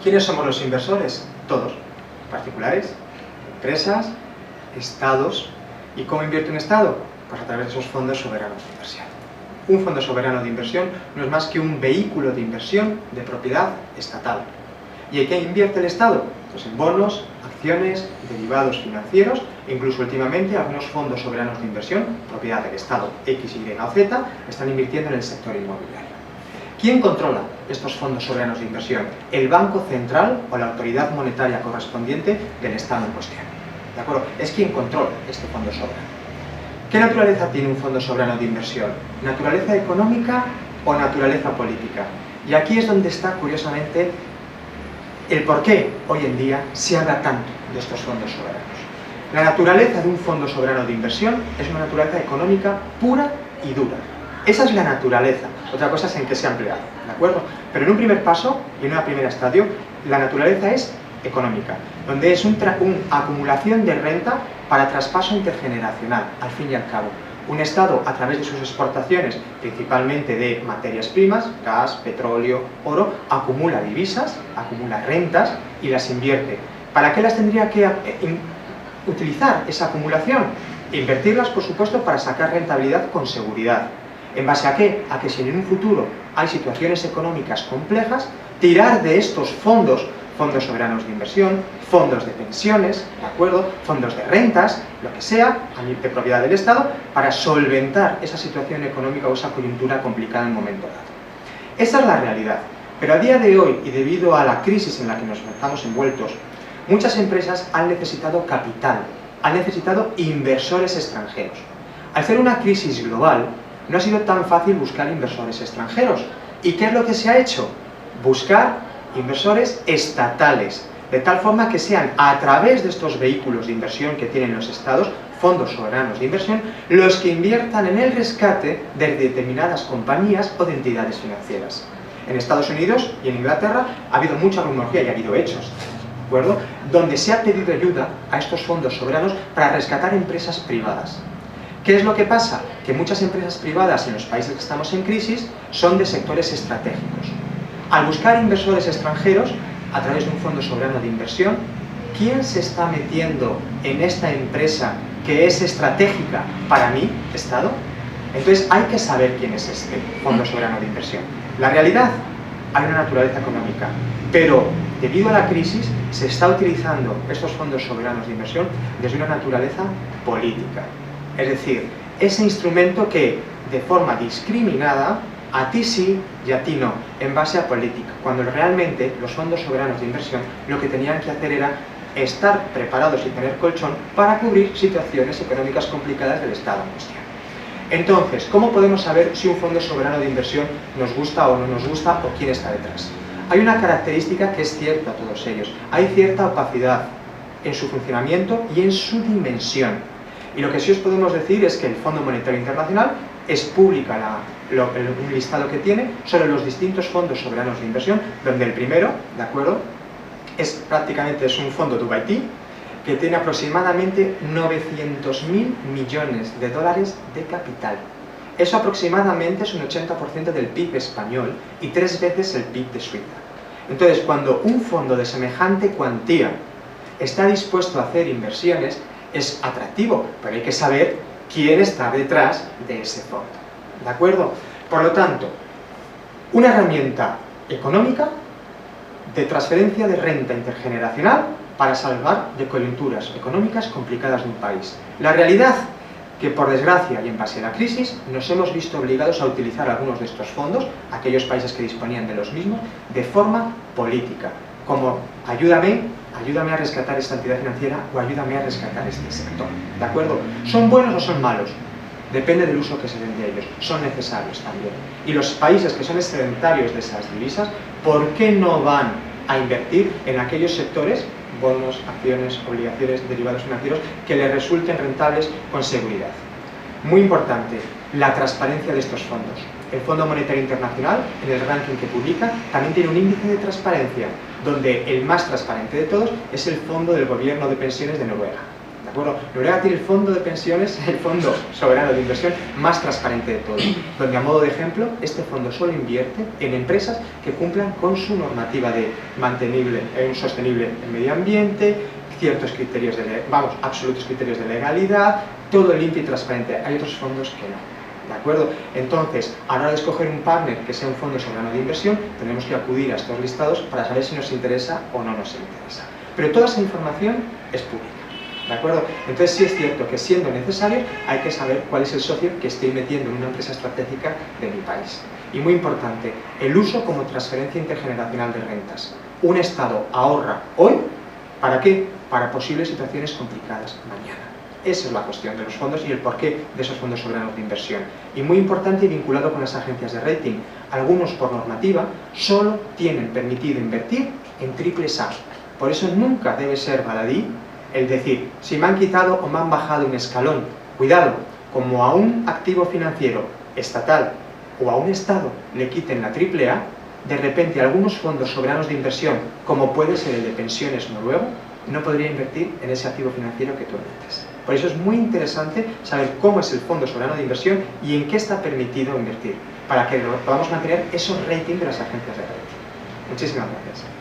¿Quiénes somos los inversores? Todos, particulares, empresas, estados. ¿Y cómo invierte un estado? Pues a través de esos fondos soberanos de inversión. Un fondo soberano de inversión no es más que un vehículo de inversión de propiedad estatal. ¿Y en qué invierte el Estado? Pues en bonos, acciones, derivados financieros e incluso últimamente algunos fondos soberanos de inversión, propiedad del Estado X, Y o Z, están invirtiendo en el sector inmobiliario. ¿Quién controla estos fondos soberanos de inversión? ¿El Banco Central o la autoridad monetaria correspondiente del Estado en cuestión? ¿De acuerdo? Es quien controla este fondo soberano. ¿Qué naturaleza tiene un fondo soberano de inversión? ¿Naturaleza económica o naturaleza política? Y aquí es donde está, curiosamente, el por qué hoy en día se habla tanto de estos fondos soberanos. La naturaleza de un fondo soberano de inversión es una naturaleza económica pura y dura. Esa es la naturaleza. Otra cosa es en qué se ha empleado, ¿de acuerdo? Pero en un primer paso y en un primer estadio, la naturaleza es económica, donde es una acumulación de renta para traspaso intergeneracional, al fin y al cabo. Un Estado, a través de sus exportaciones, principalmente de materias primas, gas, petróleo, oro, acumula divisas, acumula rentas y las invierte. ¿Para qué las tendría que utilizar esa acumulación? Invertirlas, por supuesto, para sacar rentabilidad con seguridad. ¿En base a qué? A que si en un futuro hay situaciones económicas complejas, tirar de estos fondos soberanos de inversión, fondos de pensiones, ¿de acuerdo? Fondos de rentas, lo que sea, de propiedad del Estado, para solventar esa situación económica o esa coyuntura complicada en un momento dado. Esa es la realidad. Pero a día de hoy, y debido a la crisis en la que nos estamos envueltos, muchas empresas han necesitado capital, han necesitado inversores extranjeros. Al ser una crisis global, no ha sido tan fácil buscar inversores extranjeros. ¿Y qué es lo que se ha hecho? Buscar inversores estatales, de tal forma que sean a través de estos vehículos de inversión que tienen los estados, fondos soberanos de inversión, los que inviertan en el rescate de determinadas compañías o de entidades financieras. En Estados Unidos y en Inglaterra ha habido mucha rumorología y ha habido hechos, ¿de acuerdo?, donde se ha pedido ayuda a estos fondos soberanos para rescatar empresas privadas. ¿Qué es lo que pasa? Que muchas empresas privadas en los países que estamos en crisis son de sectores estratégicos. Al buscar inversores extranjeros, a través de un fondo soberano de inversión, ¿quién se está metiendo en esta empresa que es estratégica para mí, Estado? Entonces hay que saber quién es este fondo soberano de inversión. La realidad, hay una naturaleza económica, pero debido a la crisis se está utilizando estos fondos soberanos de inversión desde una naturaleza política. Es decir, ese instrumento que de forma discriminada a ti sí y a ti no, en base a política, cuando realmente los fondos soberanos de inversión lo que tenían que hacer era estar preparados y tener colchón para cubrir situaciones económicas complicadas del Estado en cuestión. Entonces, ¿cómo podemos saber si un fondo soberano de inversión nos gusta o no nos gusta o quién está detrás? Hay una característica que es cierta a todos ellos, hay cierta opacidad en su funcionamiento y en su dimensión. Y lo que sí os podemos decir es que el Fondo Monetario Internacional es pública un listado que tiene sobre los distintos fondos soberanos de inversión, donde el primero, ¿de acuerdo?, es un fondo Dubai Tea, que tiene aproximadamente 900.000 millones de dólares de capital. Eso aproximadamente es un 80% del PIB español y 3 veces el PIB de Suiza. Entonces, cuando un fondo de semejante cuantía está dispuesto a hacer inversiones, es atractivo, pero hay que saber quién está detrás de ese fondo, ¿de acuerdo? Por lo tanto, una herramienta económica de transferencia de renta intergeneracional para salvar de coyunturas económicas complicadas de un país. La realidad, que por desgracia y en base a la crisis, nos hemos visto obligados a utilizar algunos de estos fondos, aquellos países que disponían de los mismos, de forma política, como ayúdame a rescatar esta entidad financiera o ayúdame a rescatar este sector, ¿de acuerdo? ¿Son buenos o son malos? Depende del uso que se den de ellos, son necesarios también. Y los países que son excedentarios de esas divisas, ¿por qué no van a invertir en aquellos sectores, bonos, acciones, obligaciones, derivados financieros, que les resulten rentables con seguridad? Muy importante, la transparencia de estos fondos. El Fondo Monetario Internacional, en el ranking que publica, también tiene un índice de transparencia, donde el más transparente de todos es el Fondo del Gobierno de Pensiones de Noruega, ¿De acuerdo? Noruega tiene el fondo de pensiones, el fondo soberano de inversión más transparente de todo, donde a modo de ejemplo, este fondo solo invierte en empresas que cumplan con su normativa de sostenible en medio ambiente, ciertos criterios absolutos criterios de legalidad, todo limpio y transparente. Hay otros fondos que no. ¿De acuerdo? Entonces, a la hora de escoger un partner que sea un fondo soberano de inversión, tenemos que acudir a estos listados para saber si nos interesa o no nos interesa. Pero toda esa información es pública. ¿De acuerdo? Entonces sí es cierto que siendo necesario hay que saber cuál es el socio que estoy metiendo en una empresa estratégica de mi país. Y muy importante, el uso como transferencia intergeneracional de rentas. Un Estado ahorra hoy, ¿para qué? Para posibles situaciones complicadas mañana. Esa es la cuestión de los fondos y el porqué de esos fondos soberanos de inversión. Y muy importante y vinculado con las agencias de rating. Algunos por normativa solo tienen permitido invertir en triples A. Por eso nunca debe ser baladí el decir, si me han quitado o me han bajado un escalón, cuidado, como a un activo financiero estatal o a un Estado le quiten la triple A, de repente algunos fondos soberanos de inversión, como puede ser el de pensiones noruego, no podría invertir en ese activo financiero que tú metes. Por eso es muy interesante saber cómo es el fondo soberano de inversión y en qué está permitido invertir, para que podamos mantener esos ratings de las agencias de rating. Muchísimas gracias.